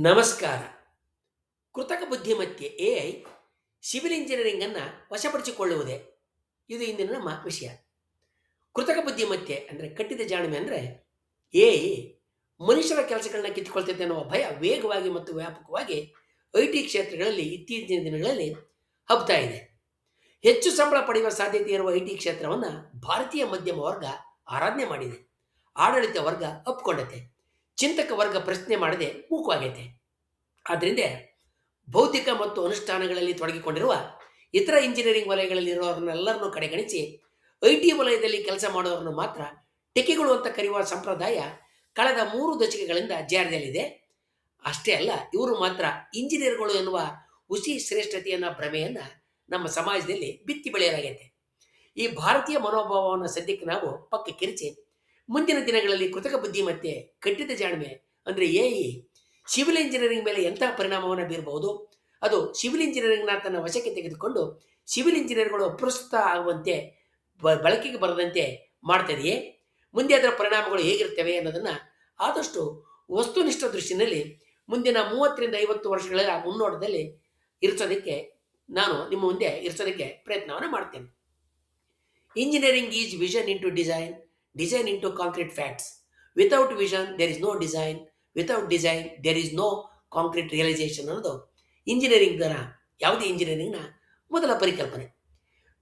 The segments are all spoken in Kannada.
ನಮಸ್ಕಾರ. ಕೃತಕ ಬುದ್ಧಿಮತ್ತೆ ಎಐ ಸಿವಿಲ್ ಇಂಜಿನಿಯರಿಂಗ್ ಅನ್ನು ವಶಪಡಿಸಿಕೊಳ್ಳುವುದೇ ಇದು ಇಂದಿನ ನಮ್ಮ ವಿಷಯ. ಕೃತಕ ಬುದ್ಧಿಮತ್ತೆ ಅಂದರೆ ಕಟ್ಟಿದ ಜಾಣ್ಮೆ ಅಂದರೆ ಎಐ ಮನುಷ್ಯರ ಕೆಲಸಗಳನ್ನ ಕಿತ್ತುಕೊಳ್ತೈತೆ ಅನ್ನುವ ಭಯ ವೇಗವಾಗಿ ಮತ್ತು ವ್ಯಾಪಕವಾಗಿ ಐಟಿ ಕ್ಷೇತ್ರಗಳಲ್ಲಿ ಇತ್ತೀಚಿನ ದಿನಗಳಲ್ಲಿ ಹಬ್ತಾ ಇದೆ. ಹೆಚ್ಚು ಸಂಬಳ ಪಡೆಯುವ ಸಾಧ್ಯತೆ ಇರುವ ಐಟಿ ಕ್ಷೇತ್ರವನ್ನು ಭಾರತೀಯ ಮಧ್ಯಮ ವರ್ಗ ಆರಾಧನೆ ಮಾಡಿದೆ. ಆಡಳಿತ ವರ್ಗ ಒಪ್ಪಿಕೊಂಡತೆ, ಚಿಂತಕ ವರ್ಗ ಪ್ರಶ್ನೆ ಮಾಡದೆ ಮೂಕವಾಗೈತೆ. ಆದ್ದರಿಂದ ಭೌತಿಕ ಮತ್ತು ಅನುಷ್ಠಾನಗಳಲ್ಲಿ ತೊಡಗಿಕೊಂಡಿರುವ ಇತರ ಇಂಜಿನಿಯರಿಂಗ್ ವಲಯಗಳಲ್ಲಿರುವವರನ್ನೆಲ್ಲರನ್ನು ಕಡೆಗಣಿಸಿ ಐಟಿ ವಲಯದಲ್ಲಿ ಕೆಲಸ ಮಾಡುವವರನ್ನು ಮಾತ್ರ ಟೆಕಿಗಳು ಅಂತ ಕರೆಯುವ ಸಂಪ್ರದಾಯ ಕಳೆದ 3 ದಶಕಗಳಿಂದ ಜಾರಿಯಲ್ಲಿದೆ. ಅಷ್ಟೇ ಅಲ್ಲ, ಇವರು ಮಾತ್ರ ಇಂಜಿನಿಯರ್ಗಳು ಎನ್ನುವ ಹುಸಿ ಶ್ರೇಷ್ಠತೆಯನ್ನ ಭ್ರಮೆಯನ್ನು ನಮ್ಮ ಸಮಾಜದಲ್ಲಿ ಬಿತ್ತಿ ಬೆಳೆಯಲಾಗೈತೆ. ಈ ಭಾರತೀಯ ಮನೋಭಾವವನ್ನು ಸದ್ಯಕ್ಕೆ ನಾವು ಪಕ್ಕಕ್ಕಿರಿಸಿ ಮುಂದಿನ ದಿನಗಳಲ್ಲಿ ಕೃತಕ ಬುದ್ಧಿಮತ್ತೆ ಕಟ್ಟಿದ ಜಾಣ್ಮೆ ಅಂದರೆ ಎಐ ಸಿವಿಲ್ ಇಂಜಿನಿಯರಿಂಗ್ ಮೇಲೆ ಎಂತಹ ಪರಿಣಾಮವನ್ನು ಬೀರಬಹುದು, ಅದು ಸಿವಿಲ್ ಇಂಜಿನಿಯರಿಂಗ್ನ ತನ್ನ ವಶಕ್ಕೆ ತೆಗೆದುಕೊಂಡು ಸಿವಿಲ್ ಇಂಜಿನಿಯರ್ಗಳು ಅಪ್ರಸ್ತುತ ಆಗುವಂತೆ ಬಳಕೆಗೆ ಬರದಂತೆ ಮಾಡ್ತದೆಯೇ, ಮುಂದೆ ಅದರ ಪರಿಣಾಮಗಳು ಹೇಗಿರ್ತವೆ ಅನ್ನೋದನ್ನು ಆದಷ್ಟು ವಸ್ತುನಿಷ್ಠ ದೃಷ್ಟಿನಲ್ಲಿ ಮುಂದಿನ 30 ರಿಂದ 50 ವರ್ಷಗಳ ಮುನ್ನೋಟದಲ್ಲಿ ಇರಿಸೋದಕ್ಕೆ ನಾನು ನಿಮ್ಮ ಮುಂದೆ ಇರಿಸೋದಕ್ಕೆ ಪ್ರಯತ್ನವನ್ನು ಮಾಡ್ತೇನೆ. Engineering is vision into design, design into concrete facts. Without vision there is no design, without design there is no concrete realisation ಅನ್ನೋದು ಇಂಜಿನಿಯರಿಂಗ್ನ ಯಾವುದೇ ಇಂಜಿನಿಯರಿಂಗ್ನ ಮೊದಲ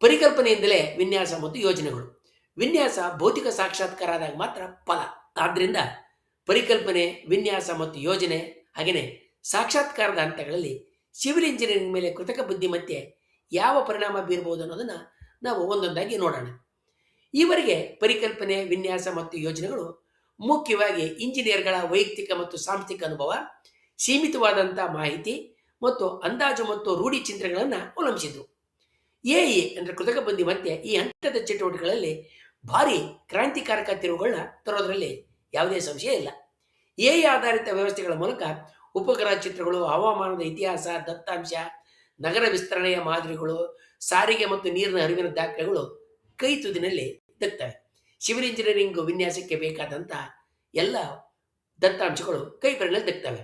ಪರಿಕಲ್ಪನೆಯಿಂದಲೇ ವಿನ್ಯಾಸ ಮತ್ತು ಯೋಜನೆಗಳು. ವಿನ್ಯಾಸ ಭೌತಿಕ ಸಾಕ್ಷಾತ್ಕಾರ ಆದಾಗ ಮಾತ್ರ ಫಲ. ಆದ್ದರಿಂದ ಪರಿಕಲ್ಪನೆ, ವಿನ್ಯಾಸ ಮತ್ತು ಯೋಜನೆ ಹಾಗೆಯೇ ಸಾಕ್ಷಾತ್ಕಾರದ ಹಂತಗಳಲ್ಲಿ ಸಿವಿಲ್ ಇಂಜಿನಿಯರಿಂಗ್ ಮೇಲೆ ಕೃತಕ ಬುದ್ಧಿಮತ್ತೆ ಯಾವ ಪರಿಣಾಮ ಬೀರಬಹುದು ಅನ್ನೋದನ್ನು ನಾವು ಒಂದೊಂದಾಗಿ ನೋಡೋಣ. ಈವರೆಗೆ ಪರಿಕಲ್ಪನೆ, ವಿನ್ಯಾಸ ಮತ್ತು ಯೋಜನೆಗಳು ಮುಖ್ಯವಾಗಿ ಇಂಜಿನಿಯರ್ಗಳ ವೈಯಕ್ತಿಕ ಮತ್ತು ಸಾಂಸ್ಥಿಕ ಅನುಭವ, ಸೀಮಿತವಾದಂಥ ಮಾಹಿತಿ ಮತ್ತು ಅಂದಾಜು ಮತ್ತು ರೂಢಿ ಚಿಂತನೆಗಳನ್ನು ಅವಲಂಬಿಸಿದ್ರು. ಎಐ ಅಂದರೆ ಕೃತಕ ಬುದ್ಧಿಮತ್ತೆ ಈ ಹಂತದ ಚಟುವಟಿಕೆಗಳಲ್ಲಿ ಭಾರಿ ಕ್ರಾಂತಿಕಾರಕ ತಿರುವುಗಳನ್ನ ತರೋದರಲ್ಲಿ ಯಾವುದೇ ಸಂಶಯ ಇಲ್ಲ. ಎಐ ಆಧಾರಿತ ವ್ಯವಸ್ಥೆಗಳ ಮೂಲಕ ಉಪಗ್ರಹ ಚಿತ್ರಗಳು, ಹವಾಮಾನದ ಇತಿಹಾಸ, ದತ್ತಾಂಶ, ನಗರ ವಿಸ್ತರಣೆಯ ಮಾದರಿಗಳು, ಸಾರಿಗೆ ಮತ್ತು ನೀರಿನ ಹರಿವಿನ ದಾಖಲೆಗಳು ಕೈ ತುದಿನಲ್ಲಿ ದಕ್ತವೆ. ಸಿವಿಲ್ ಇಂಜಿನಿಯರಿಂಗ್ ವಿನ್ಯಾಸಕ್ಕೆ ಬೇಕಾದಂಥ ಎಲ್ಲ ದತ್ತಾಂಶಗಳು ಕೈ ಬೆರಳಲ್ಲಿ ದಕ್ತವೆ.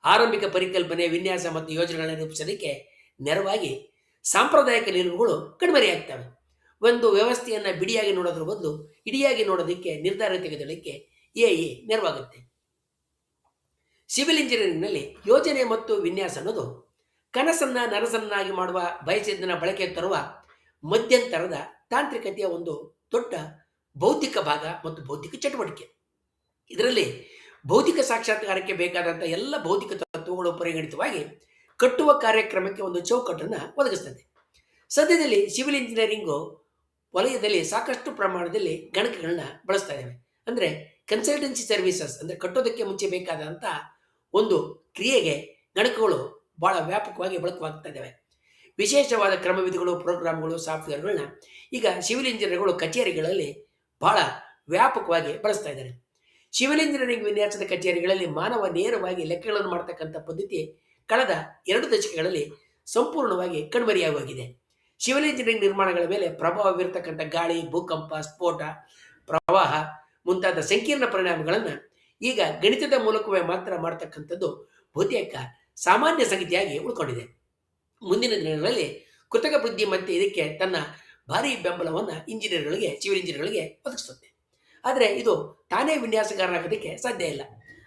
ಆರಂಭಿಕ ಪರಿಕಲ್ಪನೆ, ವಿನ್ಯಾಸ ಮತ್ತು ಯೋಜನೆಗಳನ್ನು ರೂಪಿಸೋದಕ್ಕೆ ನೆರವಾಗಿ ಸಾಂಪ್ರದಾಯಿಕ ನಿಲುವುಗಳು ಕಣ್ಮರೆಯಾಗ್ತವೆ. ಒಂದು ವ್ಯವಸ್ಥೆಯನ್ನು ಬಿಡಿಯಾಗಿ ನೋಡೋದ್ರ ಬದಲು ಇಡಿಯಾಗಿ ನೋಡೋದಕ್ಕೆ ನಿರ್ಧಾರ ತೆಗೆದುಕೊಳ್ಳಕ್ಕೆ ಎಐ ನೆರವಾಗುತ್ತೆ. ಸಿವಿಲ್ ಇಂಜಿನಿಯರಿಂಗ್ನಲ್ಲಿ ಯೋಜನೆ ಮತ್ತು ವಿನ್ಯಾಸ ಅನ್ನೋದು ಕನಸನ್ನು ನನಸನ್ನಾಗಿ ಮಾಡುವ ಬಯಸಿದ್ದನ್ನು ಬಳಕೆ ತರುವ ಮಧ್ಯಂತರದ ತಾಂತ್ರಿಕತೆಯ ಒಂದು ದೊಡ್ಡ ಬೌದ್ಧಿಕ ಭಾಗ ಮತ್ತು ಬೌದ್ಧಿಕ ಚಟುವಟಿಕೆ. ಇದರಲ್ಲಿ ಭೌತಿಕ ಸಾಕ್ಷಾತ್ಕಾರಕ್ಕೆ ಬೇಕಾದಂಥ ಎಲ್ಲ ಭೌತಿಕ ತತ್ವಗಳು ಪರಿಗಣಿತವಾಗಿ ಕಟ್ಟುವ ಕಾರ್ಯಕ್ರಮಕ್ಕೆ ಒಂದು ಚೌಕಟ್ಟನ್ನು ಒದಗಿಸ್ತದೆ. ಸದ್ಯದಲ್ಲಿ ಸಿವಿಲ್ ಇಂಜಿನಿಯರಿಂಗು ವಲಯದಲ್ಲಿ ಸಾಕಷ್ಟು ಪ್ರಮಾಣದಲ್ಲಿ ಗಣಕಗಳನ್ನ ಬಳಸ್ತಾ ಇದ್ದೇವೆ. ಅಂದರೆ ಕನ್ಸಲ್ಟೆನ್ಸಿ ಸರ್ವಿಸಸ್ ಅಂದರೆ ಕಟ್ಟೋದಕ್ಕೆ ಮುಂಚೆ ಬೇಕಾದಂಥ ಒಂದು ಕ್ರಿಯೆಗೆ ಗಣಕಗಳು ಭಾಳ ವ್ಯಾಪಕವಾಗಿ ಬಳಕವಾಗ್ತಾ ಇದ್ದಾವೆ. ವಿಶೇಷವಾದ ಕ್ರಮವಿಧಿಗಳು, ಪ್ರೋಗ್ರಾಮ್ಗಳು, ಸಾಫ್ಟ್ವೇರ್ಗಳನ್ನ ಈಗ ಸಿವಿಲ್ ಇಂಜಿನಿಯರ್ಗಳು ಕಚೇರಿಗಳಲ್ಲಿ ಬಹಳ ವ್ಯಾಪಕವಾಗಿ ಬಳಸ್ತಾ ಇದ್ದಾರೆ. ಸಿವಿಲ್ ಇಂಜಿನಿಯರಿಂಗ್ ವಿನ್ಯಾಸದ ಕಚೇರಿಗಳಲ್ಲಿ ಮಾನವ ನೇರವಾಗಿ ಲೆಕ್ಕಗಳನ್ನು ಮಾಡ್ತಕ್ಕಂಥ ಪದ್ಧತಿ ಕಳೆದ 2 ದಶಕಗಳಲ್ಲಿ ಸಂಪೂರ್ಣವಾಗಿ ಕಣ್ಮರೆಯಾಗಿ ಹೋಗಿದೆ. ಸಿವಿಲ್ ಇಂಜಿನಿಯರಿಂಗ್ ನಿರ್ಮಾಣಗಳ ಮೇಲೆ ಪ್ರಭಾವ ಬೀರತಕ್ಕಂಥ ಗಾಳಿ, ಭೂಕಂಪ, ಸ್ಫೋಟ, ಪ್ರವಾಹ ಮುಂತಾದ ಸಂಕೀರ್ಣ ಪರಿಣಾಮಗಳನ್ನು ಈಗ ಗಣಿತದ ಮೂಲಕವೇ ಮಾತ್ರ ಮಾಡ್ತಕ್ಕಂಥದ್ದು ಬಹುತೇಕ ಸಾಮಾನ್ಯ ಸಂಗತಿಯಾಗಿ ಉಳ್ಕೊಂಡಿದೆ. ಮುಂದಿನ ದಿನಗಳಲ್ಲಿ ಕೃತಕ ಬುದ್ಧಿಮತ್ತೆ ಇದಕ್ಕೆ ತನ್ನ ಭಾರಿ ಬೆಂಬಲವನ್ನು ಸಿವಿಲ್ ಇಂಜಿನಿಯರ್ಗಳಿಗೆ ಒದಗಿಸುತ್ತೆ. ಆದರೆ ಇದು ತಾನೇ ವಿನ್ಯಾಸಗಾರನಾಗೋದಕ್ಕೆ ಸಾಧ್ಯ ಇಲ್ಲ.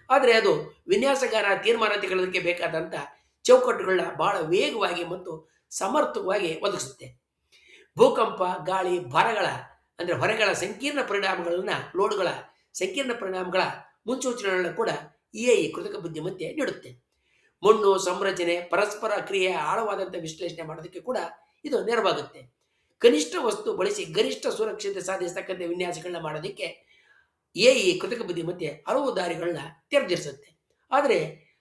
ಆದರೆ ಅದು ವಿನ್ಯಾಸಗಾರ ತೀರ್ಮಾನ ತೆಗೆದುಕೊಳ್ಳೋದಕ್ಕೆ ಬೇಕಾದಂಥ ಚೌಕಟ್ಟುಗಳನ್ನ ಬಹಳ ವೇಗವಾಗಿ ಮತ್ತು ಸಮರ್ಥವಾಗಿ ಒದಗಿಸುತ್ತೆ. ಭೂಕಂಪ, ಗಾಳಿ, ಭಾರಗಳ ಅಂದರೆ ಹೊರೆಗಳ ಸಂಕೀರ್ಣ ಪರಿಣಾಮಗಳನ್ನು, ಲೋಡ್ಗಳ ಸಂಕೀರ್ಣ ಪರಿಣಾಮಗಳ ಮುನ್ಸೂಚನೆಗಳನ್ನು ಕೂಡ ಎಐ ಕೃತಕ ಬುದ್ಧಿಮತ್ತೆ ನೀಡುತ್ತೆ. ಮಣ್ಣು ಸಂರಚನೆ, ಪರಸ್ಪರ ಕ್ರಿಯೆಯ ಆಳವಾದಂಥ ವಿಶ್ಲೇಷಣೆ ಮಾಡೋದಕ್ಕೆ ಕೂಡ ಇದು ನೆರವಾಗುತ್ತೆ. ಕನಿಷ್ಠ ವಸ್ತು ಬಳಸಿ ಗರಿಷ್ಠ ಸುರಕ್ಷತೆ ಸಾಧಿಸತಕ್ಕಂಥ ವಿನ್ಯಾಸಗಳನ್ನ ಮಾಡೋದಕ್ಕೆ ಎಐ ಕೃತಕ ಬುದ್ಧಿಮತ್ತೆ ಹಲವು ದಾರಿಗಳನ್ನ ತೆರೆದಿರಿಸುತ್ತೆ. ಆದರೆ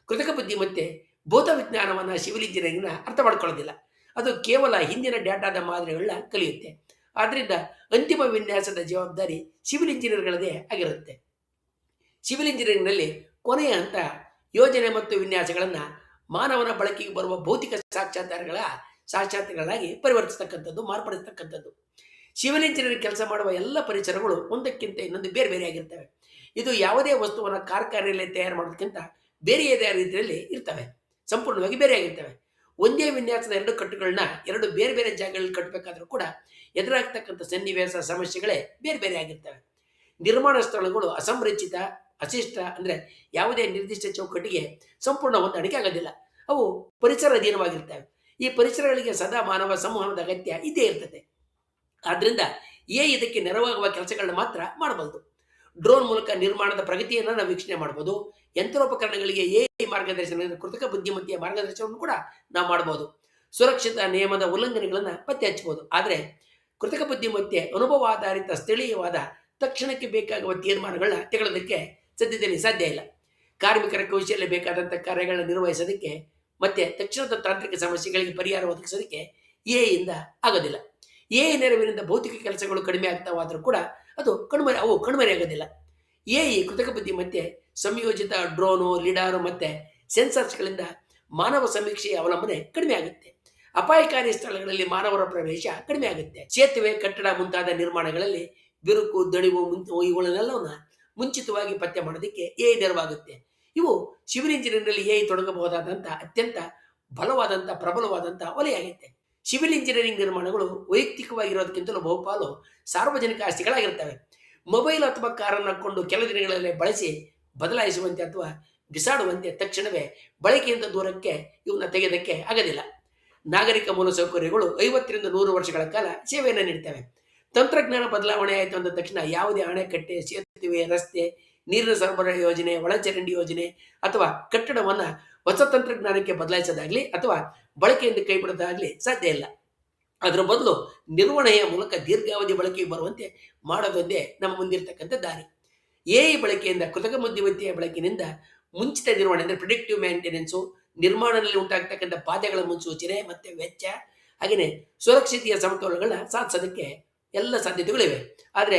ಕೃತಕ ಬುದ್ಧಿಮತ್ತೆ ಭೌತ ವಿಜ್ಞಾನವನ್ನು ಸಿವಿಲ್ ಇಂಜಿನಿಯರಿಂಗ್ನ ಅರ್ಥ ಮಾಡ್ಕೊಳ್ಳೋದಿಲ್ಲ. ಅದು ಕೇವಲ ಹಿಂದಿನ ಡೇಟಾದ ಮಾದರಿಗಳನ್ನ ಕಲಿಯುತ್ತೆ. ಆದ್ದರಿಂದ ಅಂತಿಮ ವಿನ್ಯಾಸದ ಜವಾಬ್ದಾರಿ ಸಿವಿಲ್ ಇಂಜಿನಿಯರ್ಗಳದೇ ಆಗಿರುತ್ತೆ. ಸಿವಿಲ್ ಇಂಜಿನಿಯರಿಂಗ್ನಲ್ಲಿ ಕೊನೆಯ ಹಂತ ಯೋಜನೆ ಮತ್ತು ವಿನ್ಯಾಸಗಳನ್ನು ಮಾನವನ ಬಳಕೆಗೆ ಬರುವ ಭೌತಿಕ ಸಾಕ್ಷಾತ್ಕಾರಗಳಾಗಿ ಪರಿವರ್ತಿಸ್ತಕ್ಕಂಥದ್ದು, ಮಾರ್ಪಡಿಸ್ತಕ್ಕಂಥದ್ದು. ಸಿವಿಲ್ ಇಂಜಿನಿಯರಿಂಗ್ ಕೆಲಸ ಮಾಡುವ ಎಲ್ಲ ಪರಿಸರಗಳು ಒಂದಕ್ಕಿಂತ ಇನ್ನೊಂದು ಬೇರೆ ಬೇರೆಯಾಗಿರ್ತವೆ. ಇದು ಯಾವುದೇ ವಸ್ತುವನ್ನು ಕಾರ್ಖಾನೆಯಲ್ಲಿ ತಯಾರು ಮಾಡೋದಕ್ಕಿಂತ ಬೇರೆಯದೇ ರೀತಿಯಲ್ಲಿ ಇರ್ತವೆ, ಸಂಪೂರ್ಣವಾಗಿ ಬೇರೆಯಾಗಿರ್ತವೆ. ಒಂದೇ ವಿನ್ಯಾಸದ ಎರಡು ಕಟ್ಟುಗಳನ್ನ ಎರಡು ಬೇರೆ ಬೇರೆ ಜಾಗಗಳಲ್ಲಿ ಕಟ್ಟಬೇಕಾದ್ರೂ ಕೂಡ ಎದುರಾಗ್ತಕ್ಕಂಥ ಸನ್ನಿವೇಶ ಸಮಸ್ಯೆಗಳೇ ಬೇರೆ ಬೇರೆ ಆಗಿರ್ತವೆ. ನಿರ್ಮಾಣ ಸ್ಥಳಗಳು ಅಸಂರಚಿತ, ಅಶಿಷ್ಟ ಅಂದರೆ ಯಾವುದೇ ನಿರ್ದಿಷ್ಟ ಚೌಕಟ್ಟಿಗೆ ಸಂಪೂರ್ಣ ಹೊಂದಾಣಿಕೆ ಆಗೋದಿಲ್ಲ. ಅವು ಪರಿಸರ ಅಧೀನವಾಗಿರ್ತವೆ. ಈ ಪರಿಸರಗಳಿಗೆ ಸದಾ ಮಾನವ ಸಂವಹನದ ಅಗತ್ಯ ಇದ್ದೇ ಇರ್ತದೆ. ಆದ್ರಿಂದ ಇದಕ್ಕೆ ನೆರವಾಗುವ ಕೆಲಸಗಳನ್ನ ಮಾತ್ರ ಮಾಡಬಹುದು. ಡ್ರೋನ್ ಮೂಲಕ ನಿರ್ಮಾಣದ ಪ್ರಗತಿಯನ್ನು ನಾವು ವೀಕ್ಷಣೆ ಮಾಡಬಹುದು. ಯಂತ್ರೋಪಕರಣಗಳಿಗೆ ಮಾರ್ಗದರ್ಶನ, ಕೃತಕ ಬುದ್ಧಿಮತ್ತೆಯ ಮಾರ್ಗದರ್ಶನವನ್ನು ಕೂಡ ನಾವು ಮಾಡಬಹುದು. ಸುರಕ್ಷಿತ ನಿಯಮದ ಉಲ್ಲಂಘನೆಗಳನ್ನು ಪತ್ತೆ ಹಚ್ಚಬಹುದು. ಆದರೆ ಕೃತಕ ಬುದ್ಧಿಮತ್ತೆ ಅನುಭವಾಧಾರಿತ ಸ್ಥಳೀಯವಾದ ತಕ್ಷಣಕ್ಕೆ ಬೇಕಾಗುವ ತೀರ್ಮಾನಗಳನ್ನ ತೆಗೊಳ್ಳೋದಕ್ಕೆ ಸದ್ಯದಲ್ಲಿ ಸಾಧ್ಯ ಇಲ್ಲ. ಕಾರ್ಮಿಕರ ಕೌಶಲ್ಯ ಬೇಕಾದಂಥ ಕಾರ್ಯಗಳನ್ನ ನಿರ್ವಹಿಸೋದಕ್ಕೆ ಮತ್ತೆ ತಕ್ಷಣದ ತಾಂತ್ರಿಕ ಸಮಸ್ಯೆಗಳಿಗೆ ಪರಿಹಾರ ಒದಗಿಸೋದಕ್ಕೆ ಇಂದ ಆಗೋದಿಲ್ಲ. ನೆರವಿನಿಂದ ಭೌತಿಕ ಕೆಲಸಗಳು ಕಡಿಮೆ ಆಗ್ತಾವಾದರೂ ಕೂಡ ಅವು ಕಣ್ಮರೆಯಾಗೋದಿಲ್ಲ. ಕೃತಕ ಬುದ್ಧಿಮತ್ತೆ ಸಂಯೋಜಿತ ಡ್ರೋನು, ಲಿಡಾರು ಮತ್ತೆ ಸೆನ್ಸರ್ಸ್ಗಳಿಂದ ಮಾನವ ಸಮೀಕ್ಷೆಯ ಅವಲಂಬನೆ ಕಡಿಮೆ ಆಗುತ್ತೆ. ಅಪಾಯಕಾರಿ ಸ್ಥಳಗಳಲ್ಲಿ ಮಾನವರ ಪ್ರವೇಶ ಕಡಿಮೆ ಆಗುತ್ತೆ. ಸೇತುವೆ, ಕಟ್ಟಡ ಮುಂತಾದ ನಿರ್ಮಾಣಗಳಲ್ಲಿ ಬಿರುಕು, ದಣಿವು ಇವುಗಳನ್ನೆಲ್ಲವನ್ನ ಮುಂಚಿತವಾಗಿ ಪತ್ತೆ ಮಾಡೋದಕ್ಕೆ ನೆರವಾಗುತ್ತೆ. ಇವು ಸಿವಿಲ್ ಇಂಜಿನಿಯರಿಂಗ್ನಲ್ಲಿ ತೊಡಗಬಹುದಾದಂಥ ಅತ್ಯಂತ ಪ್ರಬಲವಾದಂಥ ವಲಯ ಆಗುತ್ತೆ. ಸಿವಿಲ್ ಇಂಜಿನಿಯರಿಂಗ್ ನಿರ್ಮಾಣಗಳು ವೈಯಕ್ತಿಕವಾಗಿರೋದಕ್ಕಿಂತಲೂ ಬಹುಪಾಲು ಸಾರ್ವಜನಿಕ ಆಸ್ತಿಗಳಾಗಿರ್ತವೆ. ಮೊಬೈಲ್ ಅಥವಾ ಕಾರನ್ನು ಹಾಕೊಂಡು ಕೆಲ ದಿನಗಳಲ್ಲಿ ಬಳಸಿ ಬದಲಾಯಿಸುವಂತೆ ಅಥವಾ ಬಿಸಾಡುವಂತೆ ತಕ್ಷಣವೇ ಬಳಕೆಯಿಂದ ದೂರಕ್ಕೆ ಇವನ್ನ ತೆಗೆಯೋದಕ್ಕೆ ಆಗೋದಿಲ್ಲ. ನಾಗರಿಕ ಮೂಲಸೌಕರ್ಯಗಳು 50 ರಿಂದ 100 ವರ್ಷಗಳ ಕಾಲ ಸೇವೆಯನ್ನು ನೀಡ್ತವೆ. ತಂತ್ರಜ್ಞಾನ ಬದಲಾವಣೆ ಆಯಿತು ಅಂದ ತಕ್ಷಣ ಯಾವುದೇ ಅಣೆಕಟ್ಟೆ, ಸೇತುವೆ, ರಸ್ತೆ, ನೀರಿನ ಸರಬರಾಜು ಯೋಜನೆ, ಒಳಚರಂಡಿ ಯೋಜನೆ ಅಥವಾ ಕಟ್ಟಡವನ್ನು ಹೊಸ ತಂತ್ರಜ್ಞಾನಕ್ಕೆ ಬದಲಾಯಿಸೋದಾಗ್ಲಿ ಅಥವಾ ಬಳಕೆಯಿಂದ ಕೈ ಬಿಡೋದಾಗ್ಲಿ ಸಾಧ್ಯ ಇಲ್ಲ. ಅದರ ಬದಲು ನಿರ್ವಹಣೆಯ ಮೂಲಕ ದೀರ್ಘಾವಧಿ ಬಳಕೆಗೆ ಬರುವಂತೆ ಮಾಡೋದೊಂದೇ ನಮ್ಮ ಮುಂದಿರ್ತಕ್ಕಂಥ ದಾರಿ. ಬಳಕೆಯಿಂದ, ಕೃತಕ ಬುದ್ಧಿಮತ್ತೆಯ ಬಳಕೆಯಿಂದ ಮುಂಚಿತ ನಿರ್ವಹಣೆ ಅಂದರೆ ಪ್ರಿಡಿಕ್ಟಿವ್ ಮೇಂಟೆನೆನ್ಸು, ನಿರ್ಮಾಣದಲ್ಲಿ ಉಂಟಾಗ್ತಕ್ಕಂಥ ಬಾಧೆಗಳ ಮುನ್ಸೂಚನೆ ಮತ್ತೆ ವೆಚ್ಚ, ಹಾಗೆಯೇ ಸುರಕ್ಷತೆಯ ಸಮತೋಲನಗಳನ್ನ ಸಾಧಿಸೋದಕ್ಕೆ ಎಲ್ಲ ಸಾಧ್ಯತೆಗಳಿವೆ. ಆದರೆ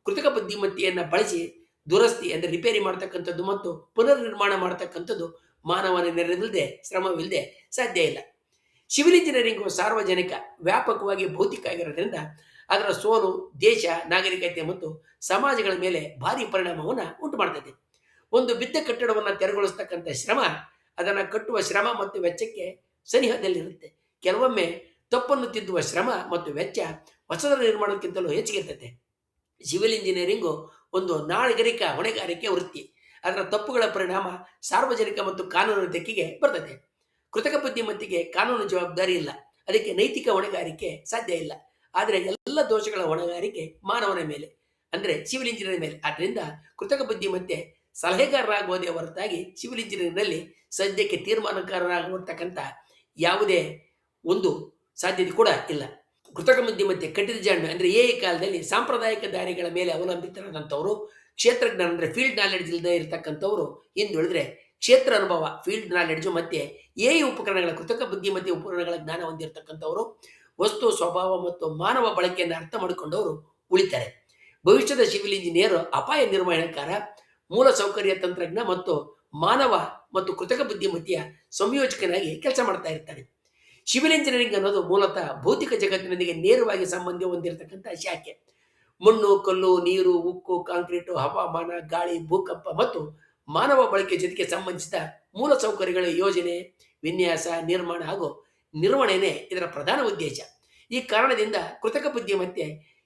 ಕೃತಕ ಬುದ್ಧಿಮತ್ತೆಯನ್ನು ಬಳಸಿ ದುರಸ್ತಿ ಅಂದರೆ ರಿಪೇರಿ ಮಾಡ್ತಕ್ಕಂಥದ್ದು ಮತ್ತು ಪುನರ್ ನಿರ್ಮಾಣ ಮಾಡ್ತಕ್ಕಂಥದ್ದು ಮಾನವನ ನೆರವಿಲ್ಲದೆ, ಶ್ರಮವಿಲ್ಲದೆ ಸಾಧ್ಯ ಇಲ್ಲ. ಸಿವಿಲ್ ಇಂಜಿನಿಯರಿಂಗು ಸಾರ್ವಜನಿಕ, ವ್ಯಾಪಕವಾಗಿ ಭೌತಿಕ ಆಗಿರೋದ್ರಿಂದ ಅದರ ಸೋಲು ದೇಶ, ನಾಗರಿಕತೆ ಮತ್ತು ಸಮಾಜಗಳ ಮೇಲೆ ಭಾರಿ ಪರಿಣಾಮವನ್ನು ಉಂಟು ಮಾಡ್ತದೆ. ಒಂದು ಬಿದ್ದ ಕಟ್ಟಡವನ್ನು ತೆರವುಗೊಳಿಸ್ತಕ್ಕಂಥ ಶ್ರಮ ಅದನ್ನು ಕಟ್ಟುವ ಶ್ರಮ ಮತ್ತು ವೆಚ್ಚಕ್ಕೆ ಸನಿಹದಲ್ಲಿರುತ್ತೆ. ಕೆಲವೊಮ್ಮೆ ತಪ್ಪನ್ನು ತಿದ್ದುವ ಶ್ರಮ ಮತ್ತು ವೆಚ್ಚ ಹೊಸದರ ನಿರ್ಮಾಣಕ್ಕಿಂತಲೂ ಹೆಚ್ಚಿಗೆ ಇರ್ತದೆ. ಸಿವಿಲ್ ಇಂಜಿನಿಯರಿಂಗು ಒಂದು ನಾಗರಿಕ ಹೊಣೆಗಾರಿಕೆ ವೃತ್ತಿ. ಅದರ ತಪ್ಪುಗಳ ಪರಿಣಾಮ ಸಾರ್ವಜನಿಕ ಮತ್ತು ಕಾನೂನು ತೆಕ್ಕೆಗೆ ಬರ್ತದೆ. ಕೃತಕ ಬುದ್ಧಿಮತ್ತೆಗೆ ಕಾನೂನು ಜವಾಬ್ದಾರಿ ಇಲ್ಲ, ಅದಕ್ಕೆ ನೈತಿಕ ಹೊಣೆಗಾರಿಕೆ ಸಾಧ್ಯ ಇಲ್ಲ. ಆದರೆ ಎಲ್ಲ ದೋಷಗಳ ಹೊಣೆಗಾರಿಕೆ ಮಾನವನ ಮೇಲೆ ಅಂದರೆ ಸಿವಿಲ್ ಇಂಜಿನಿಯರ್ ಮೇಲೆ. ಆದ್ದರಿಂದ ಕೃತಕ ಬುದ್ಧಿಮತ್ತೆ ಸಲಹೆಗಾರರಾಗುವುದೇ ಹೊರತಾಗಿ ಸಿವಿಲ್ ಇಂಜಿನಿಯರಿಂಗ್ನಲ್ಲಿ ಸದ್ಯಕ್ಕೆ ತೀರ್ಮಾನಕಾರರಾಗಿರ್ತಕ್ಕಂಥ ಯಾವುದೇ ಒಂದು ಸಾಧ್ಯತೆ ಕೂಡ ಇಲ್ಲ. ಕೃತಕ ಬುದ್ಧಿಮತ್ತೆ ಕಟ್ಟಿದ ಜಾಣ್ಮೆ ಅಂದರೆ ಕಾಲದಲ್ಲಿ ಸಾಂಪ್ರದಾಯಿಕ ದಾರಿಗಳ ಮೇಲೆ ಅವಲಂಬಿತರಾದಂಥವರು, ಕ್ಷೇತ್ರಜ್ಞಾನ ಅಂದರೆ ಫೀಲ್ಡ್ ನಾಲೆಡ್ಜ್ ಇಲ್ಲದೆ ಇರತಕ್ಕಂಥವರು ಹಿಂದುಳಿದ್ರೆ ಕ್ಷೇತ್ರ ಅನುಭವ, ಫೀಲ್ಡ್ ನಾಲೆಡ್ಜು ಮತ್ತು ಉಪಕರಣಗಳ, ಕೃತಕ ಬುದ್ಧಿಮತ್ತೆ ಉಪಕರಣಗಳ ಜ್ಞಾನ ಹೊಂದಿರತಕ್ಕಂಥವರು, ವಸ್ತು ಸ್ವಭಾವ ಮತ್ತು ಮಾನವ ಬಳಕೆಯನ್ನು ಅರ್ಥ ಮಾಡಿಕೊಂಡವರು ಉಳಿತಾರೆ. ಭವಿಷ್ಯದ ಸಿವಿಲ್ ಇಂಜಿನಿಯರ್ ಅಪಾಯ ನಿರ್ವಹಣೆಕಾರ, ಮೂಲ ಸೌಕರ್ಯ ತಂತ್ರಜ್ಞ ಮತ್ತು ಮಾನವ ಮತ್ತು ಕೃತಕ ಬುದ್ಧಿಮತ್ತೆಯ ಸಂಯೋಜಕನಾಗಿ ಕೆಲಸ ಮಾಡ್ತಾ ಇರ್ತಾನೆ. ಸಿವಿಲ್ ಇಂಜಿನಿಯರಿಂಗ್ ಅನ್ನೋದು ಮೂಲತಃ ಭೌತಿಕ ಜಗತ್ತಿನೊಂದಿಗೆ ನೇರವಾಗಿ ಸಂಬಂಧ ಹೊಂದಿರತಕ್ಕಂಥ ಶಾಖೆ. ಮಣ್ಣು, ಕಲ್ಲು, ನೀರು, ಉಕ್ಕು, ಕಾಂಕ್ರೀಟು, ಹವಾಮಾನ, ಗಾಳಿ, ಭೂಕಂಪ ಮತ್ತು ಮಾನವ ಬಳಕೆ ಜೊತೆಗೆ ಸಂಬಂಧಿಸಿದ ಮೂಲ ಸೌಕರ್ಯಗಳ ಯೋಜನೆ, ವಿನ್ಯಾಸ, ನಿರ್ಮಾಣ ಹಾಗೂ ನಿರ್ವಹಣೆಯೇ ಇದರ ಪ್ರಧಾನ ಉದ್ದೇಶ. ಈ ಕಾರಣದಿಂದ ಕೃತಕ ಬುದ್ಧಿಮತ್ತೆ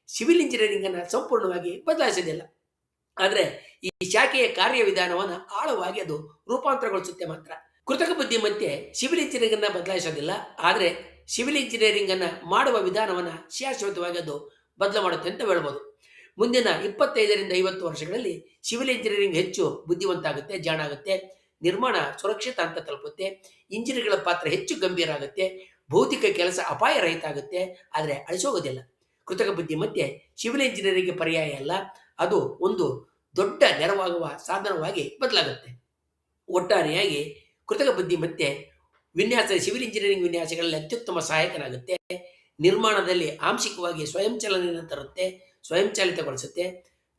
ಸಿವಿಲ್ ಇಂಜಿನಿಯರಿಂಗ್ ಅನ್ನು ಸಂಪೂರ್ಣವಾಗಿ ಬದಲಾಯಿಸೋದಿಲ್ಲ. ಆದರೆ ಈ ಶಾಖೆಯ ಕಾರ್ಯವಿಧಾನವನ್ನು ಆಳವಾಗಿ ಅದು ರೂಪಾಂತರಗೊಳಿಸುತ್ತೆ ಮಾತ್ರ. ಕೃತಕ ಬುದ್ಧಿಮತ್ತೆ ಸಿವಿಲ್ ಇಂಜಿನಿಯರಿಂಗ್ ಅನ್ನು ಬದಲಾಯಿಸೋದಿಲ್ಲ, ಆದರೆ ಸಿವಿಲ್ ಇಂಜಿನಿಯರಿಂಗ್ ಅನ್ನು ಮಾಡುವ ವಿಧಾನವನ್ನು ಶಾಶ್ವತವಾಗಿ ಅದು ಬದಲು ಮಾಡುತ್ತೆ ಅಂತ ಹೇಳ್ಬೋದು. ಮುಂದಿನ 25 ರಿಂದ 50 ವರ್ಷಗಳಲ್ಲಿ ಸಿವಿಲ್ ಇಂಜಿನಿಯರಿಂಗ್ ಹೆಚ್ಚು ಬುದ್ಧಿವಂತ ಆಗುತ್ತೆ, ಜಾಣ ಆಗುತ್ತೆ, ನಿರ್ಮಾಣ ಸುರಕ್ಷಿತ ಅಂತ ತಲುಪುತ್ತೆ, ಇಂಜಿನಿಯರ್ಗಳ ಪಾತ್ರ ಹೆಚ್ಚು ಗಂಭೀರ ಆಗುತ್ತೆ, ಭೌತಿಕ ಕೆಲಸ ಅಪಾಯ ರಹಿತ ಆಗುತ್ತೆ, ಆದರೆ ಅಳಿಸೋಗೋದಿಲ್ಲ. ಕೃತಕ ಬುದ್ಧಿಮತ್ತೆ ಸಿವಿಲ್ ಇಂಜಿನಿಯರಿಂಗ್ಗೆ ಪರ್ಯಾಯ ಅಲ್ಲ, ಅದು ಒಂದು ದೊಡ್ಡ ನೆರವಾಗುವ ಸಾಧನವಾಗಿ ಬದಲಾಗುತ್ತೆ. ಒಟ್ಟಾರೆಯಾಗಿ ಕೃತಕ ಬುದ್ಧಿಮತ್ತೆ ಸಿವಿಲ್ ಇಂಜಿನಿಯರಿಂಗ್ ವಿನ್ಯಾಸಗಳಲ್ಲಿ ಅತ್ಯುತ್ತಮ ಸಹಾಯಕನಾಗುತ್ತೆ. ನಿರ್ಮಾಣದಲ್ಲಿ ಆಂಶಿಕವಾಗಿ ಸ್ವಯಂಚಲನೆಯನ್ನು ತರುತ್ತೆ, ಸ್ವಯಂಚಾಲಿತಗೊಳಿಸುತ್ತೆ.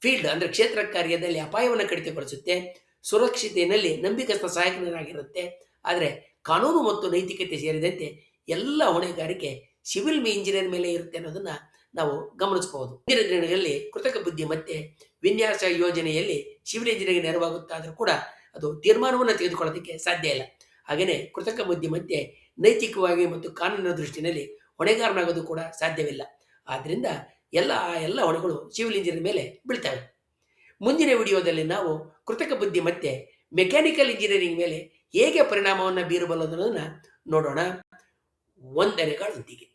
ಫೀಲ್ಡ್ ಅಂದರೆ ಕ್ಷೇತ್ರ ಕಾರ್ಯದಲ್ಲಿ ಅಪಾಯವನ್ನು ಕಡಿತಗೊಳಿಸುತ್ತೆ. ಸುರಕ್ಷತೆಯಲ್ಲಿ ನಂಬಿಕಸ್ಥ ಸಹಾಯಕನಾಗಿರುತ್ತೆ. ಆದರೆ ಕಾನೂನು ಮತ್ತು ನೈತಿಕತೆ ಸೇರಿದಂತೆ ಎಲ್ಲ ಹೊಣೆಗಾರಿಕೆ ಸಿವಿಲ್ ಇಂಜಿನಿಯರ್ ಮೇಲೆ ಇರುತ್ತೆ ಅನ್ನೋದನ್ನ ನಾವು ಗಮನಿಸಬಹುದು. ಮುಂದಿನ ದಿನಗಳಲ್ಲಿ ಕೃತಕ ಬುದ್ಧಿಮತ್ತೆ ವಿನ್ಯಾಸ ಯೋಜನೆಯಲ್ಲಿ ಸಿವಿಲ್ ಇಂಜಿನಿಯರಿಂಗ್ ನೆರವಾಗುತ್ತಾದರೂ ಕೂಡ ಅದು ತೀರ್ಮಾನವನ್ನು ತೆಗೆದುಕೊಳ್ಳೋದಕ್ಕೆ ಸಾಧ್ಯ ಇಲ್ಲ. ಹಾಗೆಯೇ ಕೃತಕ ಬುದ್ಧಿಮತ್ತೆ ನೈತಿಕವಾಗಿ ಮತ್ತು ಕಾನೂನಿನ ದೃಷ್ಟಿಯಲ್ಲಿ ಹೊಣೆಗಾರನಾಗೋದು ಕೂಡ ಸಾಧ್ಯವಿಲ್ಲ. ಆದ್ದರಿಂದ ಎಲ್ಲ ಹೊಣೆಗಳು ಸಿವಿಲ್ ಇಂಜಿನಿಯರ್ ಮೇಲೆ ಬೀಳ್ತವೆ. ಮುಂದಿನ ವಿಡಿಯೋದಲ್ಲಿ ನಾವು ಕೃತಕ ಬುದ್ಧಿಮತ್ತೆ ಮೆಕ್ಯಾನಿಕಲ್ ಇಂಜಿನಿಯರಿಂಗ್ ಮೇಲೆ ಹೇಗೆ ಪರಿಣಾಮವನ್ನು ಬೀರಬಲ್ಲದನ್ನು ನೋಡೋಣ. ವಂದನೆಗಳೊಂದಿಗೆ.